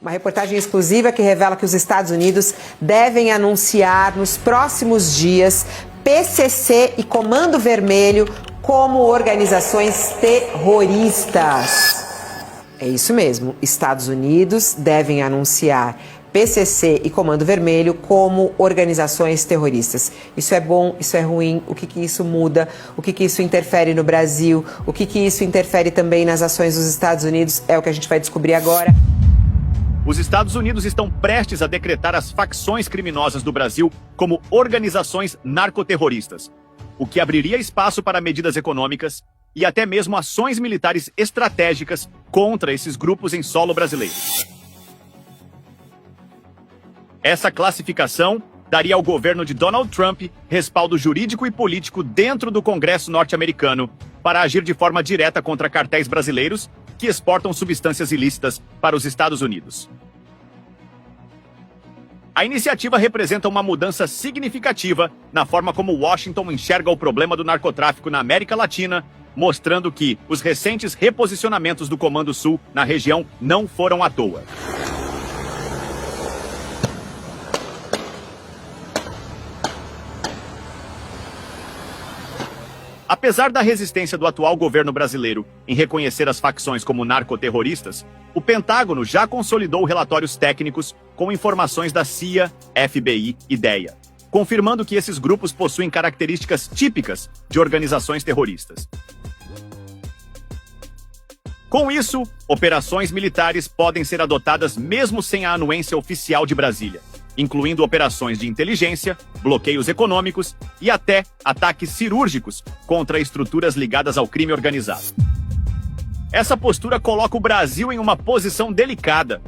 Uma reportagem exclusiva que revela que os Estados Unidos devem anunciar nos próximos dias PCC e Comando Vermelho como organizações terroristas. É isso mesmo, Estados Unidos devem anunciar PCC e Comando Vermelho como organizações terroristas. Isso é bom, isso é ruim, o que isso muda, o que isso interfere no Brasil, o que isso interfere também nas ações dos Estados Unidos, é o que a gente vai descobrir agora. Os Estados Unidos estão prestes a decretar as facções criminosas do Brasil como organizações narcoterroristas, o que abriria espaço para medidas econômicas e até mesmo ações militares estratégicas contra esses grupos em solo brasileiro. Essa classificação daria ao governo de Donald Trump respaldo jurídico e político dentro do Congresso norte-americano para agir de forma direta contra cartéis brasileiros que exportam substâncias ilícitas para os Estados Unidos. A iniciativa representa uma mudança significativa na forma como Washington enxerga o problema do narcotráfico na América Latina, mostrando que os recentes reposicionamentos do Comando Sul na região não foram à toa. Apesar da resistência do atual governo brasileiro em reconhecer as facções como narcoterroristas, o Pentágono já consolidou relatórios técnicos com informações da CIA, FBI e DEA, confirmando que esses grupos possuem características típicas de organizações terroristas. Com isso, operações militares podem ser adotadas mesmo sem a anuência oficial de Brasília, incluindo operações de inteligência, bloqueios econômicos e até ataques cirúrgicos contra estruturas ligadas ao crime organizado. Essa postura coloca o Brasil em uma posição delicada,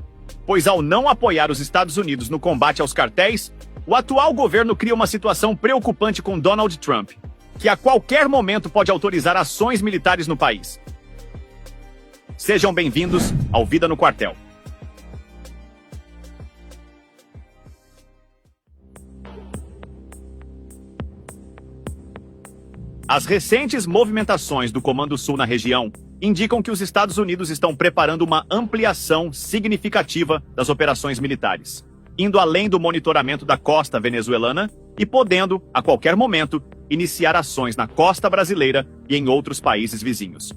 pois ao não apoiar os Estados Unidos no combate aos cartéis, o atual governo cria uma situação preocupante com Donald Trump, que a qualquer momento pode autorizar ações militares no país. Sejam bem-vindos ao Vida no Quartel. As recentes movimentações do Comando Sul na região indicam que os Estados Unidos estão preparando uma ampliação significativa das operações militares, indo além do monitoramento da costa venezuelana e podendo, a qualquer momento, iniciar ações na costa brasileira e em outros países vizinhos.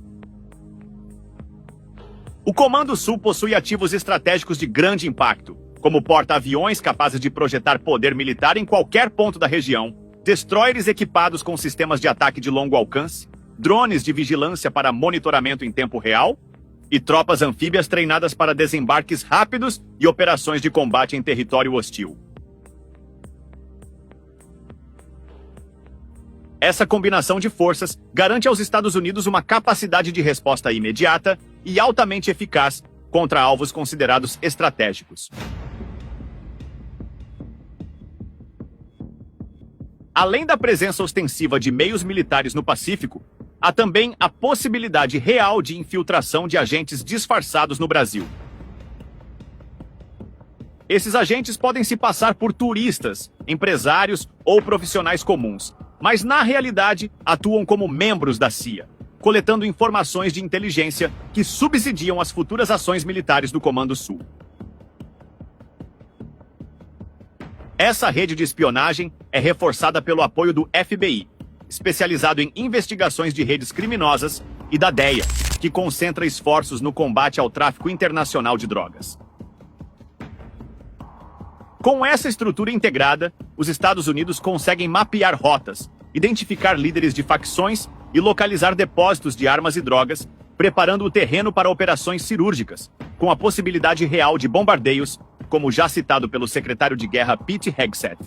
O Comando Sul possui ativos estratégicos de grande impacto, como porta-aviões capazes de projetar poder militar em qualquer ponto da região, destroyers equipados com sistemas de ataque de longo alcance, drones de vigilância para monitoramento em tempo real e tropas anfíbias treinadas para desembarques rápidos e operações de combate em território hostil. Essa combinação de forças garante aos Estados Unidos uma capacidade de resposta imediata e altamente eficaz contra alvos considerados estratégicos. Além da presença ostensiva de meios militares no Pacífico, há também a possibilidade real de infiltração de agentes disfarçados no Brasil. Esses agentes podem se passar por turistas, empresários ou profissionais comuns, mas na realidade atuam como membros da CIA, coletando informações de inteligência que subsidiam as futuras ações militares do Comando Sul. Essa rede de espionagem é reforçada pelo apoio do FBI, especializado em investigações de redes criminosas, e da DEA, que concentra esforços no combate ao tráfico internacional de drogas. Com essa estrutura integrada, os Estados Unidos conseguem mapear rotas, identificar líderes de facções e localizar depósitos de armas e drogas, preparando o terreno para operações cirúrgicas, com a possibilidade real de bombardeios, como já citado pelo secretário de Guerra Pete Hegseth.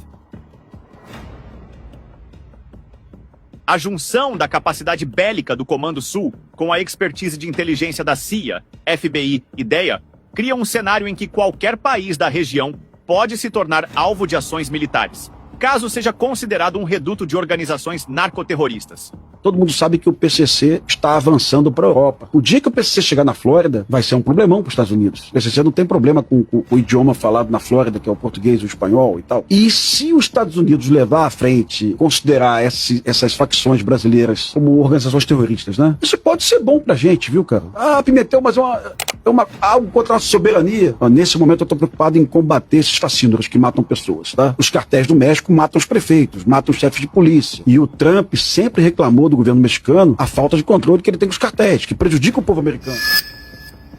A junção da capacidade bélica do Comando Sul com a expertise de inteligência da CIA, FBI e DEA cria um cenário em que qualquer país da região pode se tornar alvo de ações militares, caso seja considerado um reduto de organizações narcoterroristas. Todo mundo sabe que o PCC está avançando para a Europa. O dia que o PCC chegar na Flórida, vai ser um problemão para os Estados Unidos. O PCC não tem problema com o idioma falado na Flórida, que é o português, o espanhol e tal. E se os Estados Unidos levar à frente, considerar essas facções brasileiras como organizações terroristas, né? Isso pode ser bom pra gente, viu, cara? Ah, Pimentel, mas algo contra a nossa soberania. Nesse momento eu estou preocupado em combater esses fascínoros que matam pessoas, tá? Os cartéis do México matam os prefeitos, matam os chefes de polícia. E o Trump sempre reclamou do governo mexicano a falta de controle que ele tem com os cartéis, que prejudica o povo americano.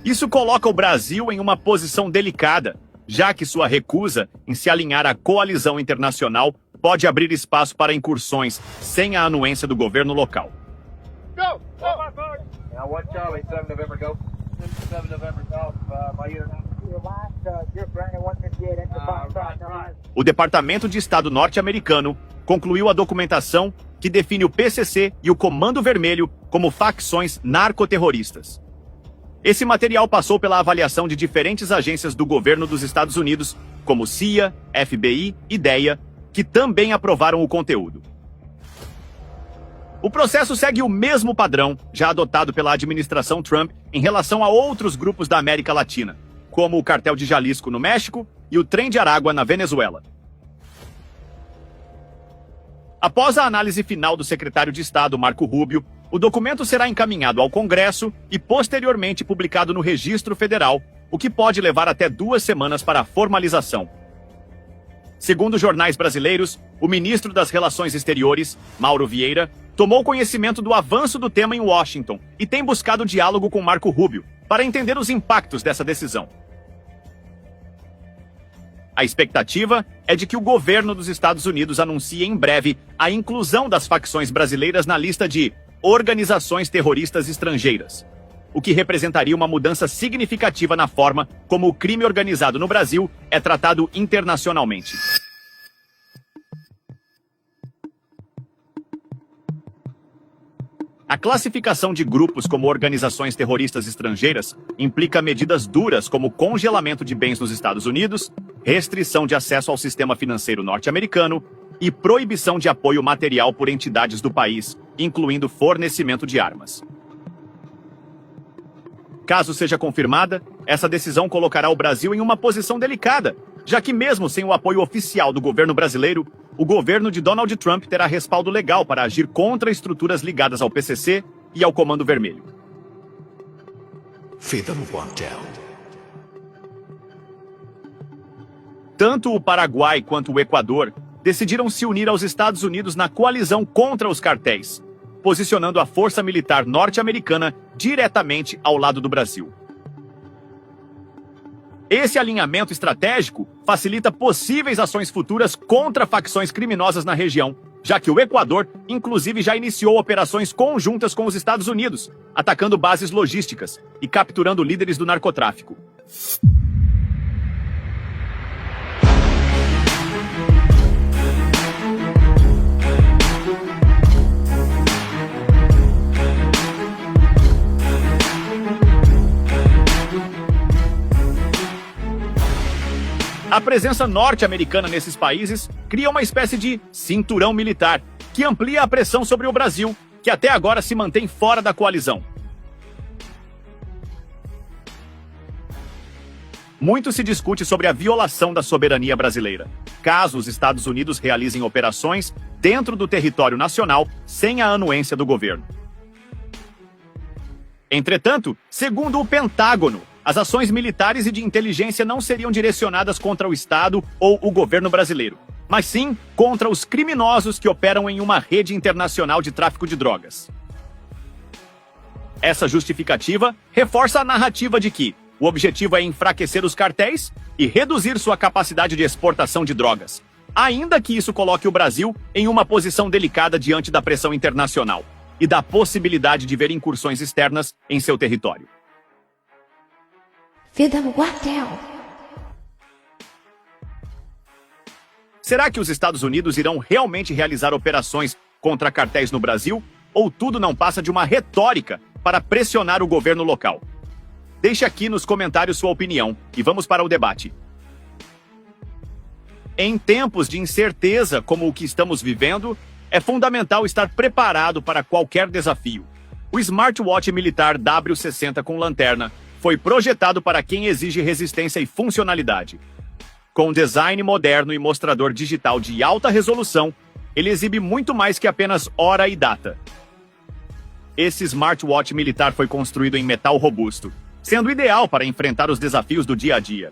Isso coloca o Brasil em uma posição delicada, já que sua recusa em se alinhar à coalizão internacional pode abrir espaço para incursões sem a anuência do governo local. Go! Now, 1 Charlie, 7 November, go. 7 November, Golf, my unit. O Departamento de Estado norte-americano concluiu a documentação que define o PCC e o Comando Vermelho como facções narcoterroristas. Esse material passou pela avaliação de diferentes agências do governo dos Estados Unidos, como CIA, FBI e DEA, que também aprovaram o conteúdo. O processo segue o mesmo padrão já adotado pela administração Trump em relação a outros grupos da América Latina, como o Cartel de Jalisco no México e o Trem de Aragua na Venezuela. Após a análise final do secretário de Estado, Marco Rubio, o documento será encaminhado ao Congresso e posteriormente publicado no Registro Federal, o que pode levar até 2 semanas para a formalização. Segundo jornais brasileiros, o ministro das Relações Exteriores, Mauro Vieira, tomou conhecimento do avanço do tema em Washington e tem buscado diálogo com Marco Rubio para entender os impactos dessa decisão. A expectativa é de que o governo dos Estados Unidos anuncie em breve a inclusão das facções brasileiras na lista de organizações terroristas estrangeiras, o que representaria uma mudança significativa na forma como o crime organizado no Brasil é tratado internacionalmente. A classificação de grupos como organizações terroristas estrangeiras implica medidas duras como congelamento de bens nos Estados Unidos, restrição de acesso ao sistema financeiro norte-americano e proibição de apoio material por entidades do país, incluindo fornecimento de armas. Caso seja confirmada, essa decisão colocará o Brasil em uma posição delicada, já que mesmo sem o apoio oficial do governo brasileiro, o governo de Donald Trump terá respaldo legal para agir contra estruturas ligadas ao PCC e ao Comando Vermelho. Tanto o Paraguai quanto o Equador decidiram se unir aos Estados Unidos na coalizão contra os cartéis, posicionando a força militar norte-americana diretamente ao lado do Brasil. Esse alinhamento estratégico facilita possíveis ações futuras contra facções criminosas na região, já que o Equador, inclusive, já iniciou operações conjuntas com os Estados Unidos, atacando bases logísticas e capturando líderes do narcotráfico. A presença norte-americana nesses países cria uma espécie de cinturão militar, que amplia a pressão sobre o Brasil, que até agora se mantém fora da coalizão. Muito se discute sobre a violação da soberania brasileira, caso os Estados Unidos realizem operações dentro do território nacional sem a anuência do governo. Entretanto, segundo o Pentágono, as ações militares e de inteligência não seriam direcionadas contra o Estado ou o governo brasileiro, mas sim contra os criminosos que operam em uma rede internacional de tráfico de drogas. Essa justificativa reforça a narrativa de que o objetivo é enfraquecer os cartéis e reduzir sua capacidade de exportação de drogas, ainda que isso coloque o Brasil em uma posição delicada diante da pressão internacional e da possibilidade de ver incursões externas em seu território. Será que os Estados Unidos irão realmente realizar operações contra cartéis no Brasil? Ou tudo não passa de uma retórica para pressionar o governo local? Deixe aqui nos comentários sua opinião e vamos para o debate. Em tempos de incerteza como o que estamos vivendo, é fundamental estar preparado para qualquer desafio. O smartwatch militar W60 com lanterna foi projetado para quem exige resistência e funcionalidade. Com design moderno e mostrador digital de alta resolução, ele exibe muito mais que apenas hora e data. Esse smartwatch militar foi construído em metal robusto, sendo ideal para enfrentar os desafios do dia a dia.